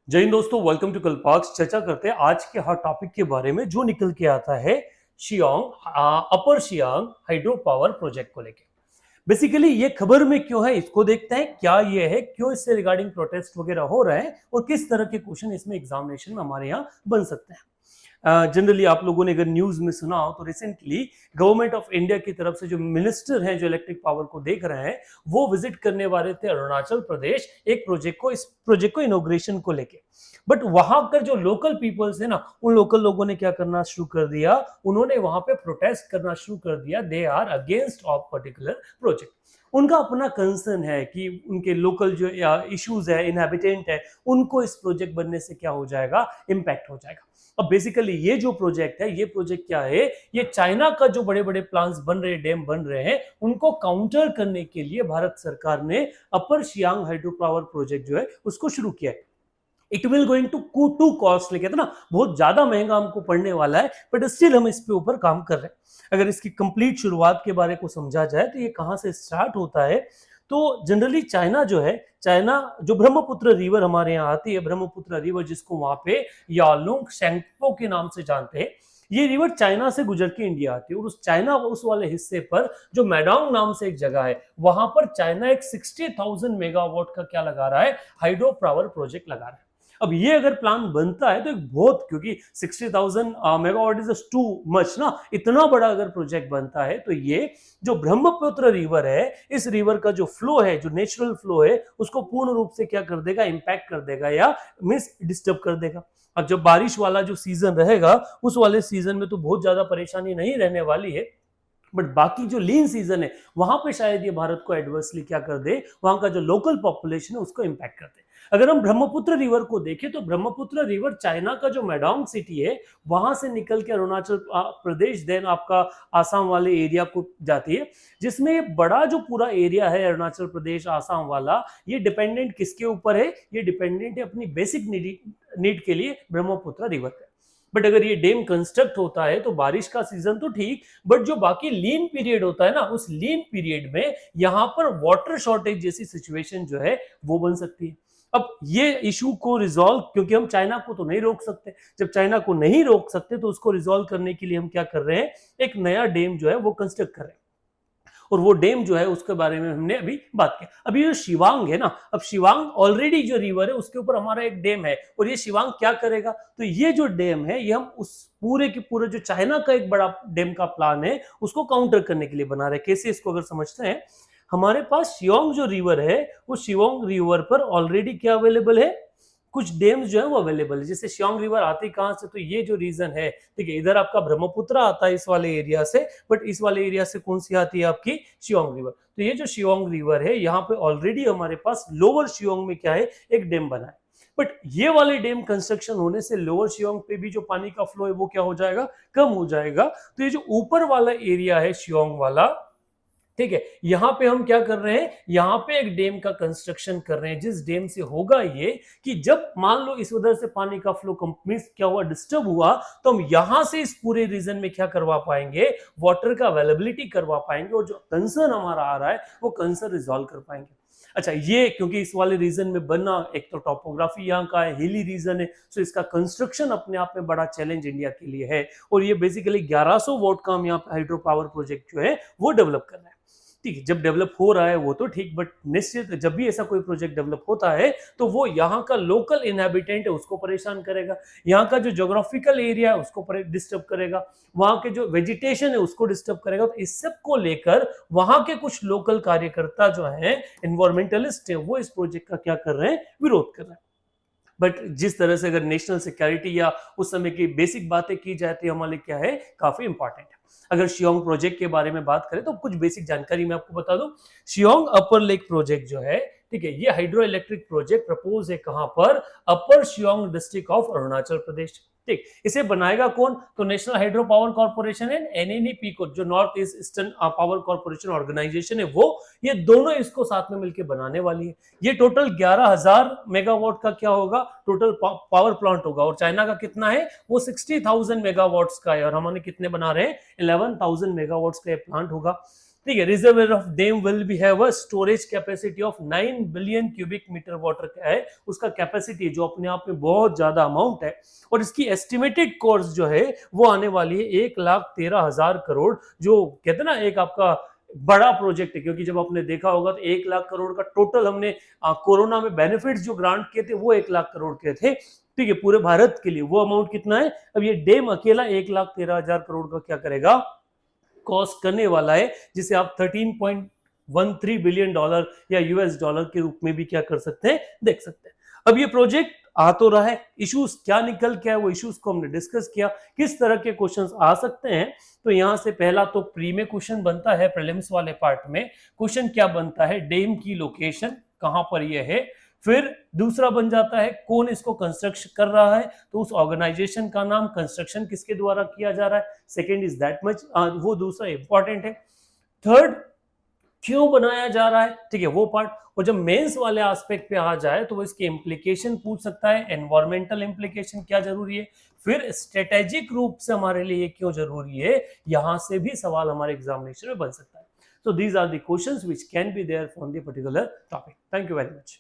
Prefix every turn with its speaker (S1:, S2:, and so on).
S1: जय हिंद दोस्तों, welcome to कल्पाक्स। चर्चा करते हैं आज के हॉट टॉपिक के बारे में जो निकल के आता है अपर शियांग हाइड्रो पावर प्रोजेक्ट को लेके। बेसिकली ये खबर में क्यों है इसको देखते हैं, क्या ये है, क्यों इससे रिगार्डिंग प्रोटेस्ट वगैरह हो रहे हैं और किस तरह के क्वेश्चन इसमें एग्जामिनेशन में हमारे यहाँ बन सकते हैं। जनरली आप लोगों ने अगर न्यूज में सुना हो तो रिसेंटली गवर्नमेंट ऑफ इंडिया की तरफ से जो मिनिस्टर हैं जो इलेक्ट्रिक पावर को देख रहे हैं वो विजिट करने वाले थे अरुणाचल प्रदेश एक इस प्रोजेक्ट को इनोग्रेशन को लेके। बट वहां पर जो लोकल पीपल्स है ना, उन लोकल लोगों ने क्या करना शुरू कर दिया, उन्होंने वहां पे प्रोटेस्ट करना शुरू कर दिया। They are against of particular project. उनका अपना कंसर्न है कि उनके लोकल जो इश्यूज है, इनहैबिटेंट है, उनको इस प्रोजेक्ट बनने से क्या हो जाएगा, इम्पैक्ट हो जाएगा। अब बेसिकली ये जो प्रोजेक्ट है, ये प्रोजेक्ट क्या है, ये चाइना का जो बड़े बड़े प्लान्स बन रहे हैं, डैम बन रहे हैं, उनको काउंटर करने के लिए भारत सरकार ने अपर सियांग हाइड्रो पावर प्रोजेक्ट जो है उसको शुरू किया है। It will going to costly, कहते ना, बहुत ज्यादा महंगा हमको पड़ने वाला है, बट स्टिल हम इस पे ऊपर काम कर रहे हैं। अगर इसकी कंप्लीट शुरुआत के बारे को समझा जाए तो ये कहां से स्टार्ट होता है, तो जनरली चाइना जो है, चाइना जो ब्रह्मपुत्र रिवर हमारे यहाँ आती है, ब्रह्मपुत्र रिवर जिसको वहां पे यालुंग शेंगपो के नाम से जानते हैं, ये रिवर चाइना से गुजर के इंडिया आती है। और उस चाइना उस वाले हिस्से पर जो मैडोंग नाम से एक जगह है, वहां पर चाइना एक 60,000 मेगावाट का क्या लगा रहा है, हाइड्रो पावर प्रोजेक्ट लगा रहा है। अब ये अगर प्लान बनता है तो एक बहुत, क्योंकि 60,000 मेगावाट इज टू मच ना, इतना बड़ा अगर प्रोजेक्ट बनता है तो ये जो ब्रह्मपुत्र रिवर है, इस रिवर का जो फ्लो है, जो नेचुरल फ्लो है, उसको पूर्ण रूप से क्या कर देगा, इंपैक्ट कर देगा या मिस डिस्टर्ब कर देगा। अब जब बारिश वाला जो सीजन रहेगा उस वाले सीजन में तो बहुत ज्यादा परेशानी नहीं रहने वाली है, बट बाकी जो लीन सीजन है वहां पे शायद ये भारत को एडवर्सली क्या कर दे, वहां का जो लोकल पॉपुलेशन है उसको इंपैक्ट कर दे। अगर हम ब्रह्मपुत्र रिवर को देखें तो ब्रह्मपुत्र रिवर चाइना का जो मैडोंग सिटी है वहां से निकल के अरुणाचल प्रदेश, देन आपका आसाम वाले एरिया को जाती है, जिसमें ये बड़ा जो पूरा एरिया है अरुणाचल प्रदेश आसाम वाला, ये डिपेंडेंट किसके ऊपर है, ये डिपेंडेंट है अपनी बेसिक नीड के लिए ब्रह्मपुत्र रिवर पे। बट अगर ये डैम कंस्ट्रक्ट होता है तो बारिश का सीजन तो ठीक, बट जो बाकी लीन पीरियड होता है ना, उस लीन पीरियड में यहां पर वाटर शॉर्टेज जैसी सिचुएशन जो है वो बन सकती है। अब ये इशू को रिजॉल्व, क्योंकि हम चाइना को तो नहीं रोक सकते, जब चाइना को नहीं रोक सकते तो उसको रिजॉल्व करने के लिए हम क्या कर रहे हैं, एक नया डैम जो है वो कंस्ट्रक्ट कर रहे हैं। और वो डैम जो है उसके बारे में हमने अभी बात की। अभी जो शिवांग है ना, अब शिवांग ऑलरेडी जो रिवर है उसके ऊपर हमारा एक डैम है, और ये शिवांग क्या करेगा, तो ये जो डैम है ये हम उस पूरे के पूरे जो चाइना का एक बड़ा डैम का प्लान है उसको काउंटर करने के लिए बना रहे हैं। कैसे, इसको अगर समझते हैं, हमारे पास शियोंग जो रिवर है, वो शियोंग रिवर पर ऑलरेडी क्या अवेलेबल है, कुछ डैम्स जो है वो अवेलेबल है। जैसे शियोंग रिवर आती कहां से, तो ये जो रीजन है, ठीक है, इधर आपका ब्रह्मपुत्र आता है इस वाले एरिया से, बट इस वाले एरिया से कौन सी आती है, आपकी शियोंग रिवर। तो ये जो शियोंग रिवर है, यहाँ पे ऑलरेडी हमारे पास लोअर शियोंग में क्या है, एक डैम बना है। बट ये वाले डैम कंस्ट्रक्शन होने से लोअर शियोंग पे भी जो पानी का फ्लो है वो क्या हो जाएगा, कम हो जाएगा। तो ये जो ऊपर वाला एरिया है शियोंग वाला, ठीक है, यहां पे हम क्या कर रहे हैं, यहां पे एक डैम का कंस्ट्रक्शन कर रहे हैं, जिस डैम से होगा ये कि जब मान लो इस उधर से पानी का फ्लो कंप्लीट क्या हुआ, डिस्टर्ब हुआ, तो हम यहां से इस पूरे रीजन में क्या करवा पाएंगे, वाटर का अवेलेबिलिटी करवा पाएंगे, और जो कंसर्न हमारा आ रहा है वो कंसर्न रिजॉल्व कर पाएंगे। अच्छा, ये क्योंकि इस वाले रीजन में बनना, एक तो टॉपोग्राफी यहाँ का है, हिली रीजन है, सो इसका कंस्ट्रक्शन अपने आप में बड़ा चैलेंज इंडिया के लिए है। और ये बेसिकली 1100 वोट का हम यहाँ पे हाइड्रो पावर प्रोजेक्ट जो है वो डेवलप कर रहे हैं। ठीक है, जब डेवलप हो रहा है वो तो ठीक, बट निश्चित जब भी ऐसा कोई प्रोजेक्ट डेवलप होता है तो वो यहाँ का लोकल इनहैबिटेंट है उसको परेशान करेगा, यहाँ का जो ज्योग्राफिकल एरिया है उसको डिस्टर्ब करेगा, वहां के जो वेजिटेशन है उसको डिस्टर्ब करेगा। तो इस सब को लेकर वहां के कुछ लोकल कार्यकर्ता जो हैं, एनवायरमेंटलिस्ट है, वो इस प्रोजेक्ट का क्या कर रहे हैं, विरोध कर रहे हैं। बट जिस तरह से अगर नेशनल सिक्योरिटी या उस समय की बेसिक बातें की जाती है, हमारे लिए क्या है, काफी इंपॉर्टेंट है। अगर शियोंग प्रोजेक्ट के बारे में बात करें तो कुछ बेसिक जानकारी मैं आपको बता दूं। शियोंग अपर लेक प्रोजेक्ट जो है, ठीक है, ये हाइड्रो इलेक्ट्रिक प्रोजेक्ट प्रपोज है कहां पर, अपर शियोंग डिस्ट्रिक्ट ऑफ अरुणाचल प्रदेश। ठीक, इसे बनाएगा कौन, तो नेशनल हाइड्रो पावर कॉर्पोरेशन है, एनएनईपी को जो north east eastern power corporation organization है, वो, ये दोनों इसको साथ में मिलकर बनाने वाली है। ये टोटल 11,000 मेगावाट का क्या होगा, टोटल पावर प्लांट होगा। और चाइना का कितना है, वो 60,000 मेगावाट्स का है, और हमने कितने बना रहे हैं, 11,000 मेगावाट्स का ये प्लांट होगा। ठीक है, reservoir of dam will be have a storage capacity of 9 billion cubic metre water का है उसका कैपेसिटी, जो अपने आप में बहुत ज्यादा अमाउंट है। और इसकी एस्टिमेटेड कॉस्ट जो है वो आने वाली है 1,13,000 करोड़, जो कहते हैं ना एक आपका बड़ा प्रोजेक्ट है, क्योंकि जब आपने देखा होगा तो 1,00,000 करोड़ का टोटल हमने कोरोना में बेनिफिट्स जो ग्रांट किए थे वो 1,00,000 करोड़ के थे। ठीक है, पूरे भारत के लिए वो अमाउंट कितना है? अब ये डैम अकेला 1,13,000 करोड़ का क्या करेगा, कॉस्ट करने वाला है, जिसे आप 13.13 बिलियन डॉलर या यूएस डॉलर के रूप में भी क्या कर सकते हैं, देख सकते हैं। अब ये प्रोजेक्ट आ तो रहा है, इश्यूज क्या निकल के आए वो इश्यूज को हमने डिस्कस किया, किस तरह के क्वेश्चंस आ सकते हैं। तो यहां से पहला तो प्री में क्वेश्चन बनता है, प्रीलिम्स वाले पार्ट में क्वेश्चन क्या बनता है, डैम की लोकेशन कहां पर ये है। फिर दूसरा बन जाता है कौन इसको कंस्ट्रक्शन कर रहा है, तो उस ऑर्गेनाइजेशन का नाम, कंस्ट्रक्शन किसके द्वारा किया जा रहा है। सेकेंड इज दैट मच, वो दूसरा इंपॉर्टेंट है। थर्ड, क्यों बनाया जा रहा है, ठीक है वो पार्ट। और जब मेंस वाले एस्पेक्ट पे आ जाए तो वो इसके इम्प्लीकेशन पूछ सकता है, एनवायरमेंटल इम्प्लीकेशन क्या जरूरी है, फिर स्ट्रेटेजिक रूप से हमारे लिए क्यों जरूरी है, यहां से भी सवाल हमारे एग्जामिनेशन में बन सकता है। So these are the questions which can be there from the particular topic. Thank you very much.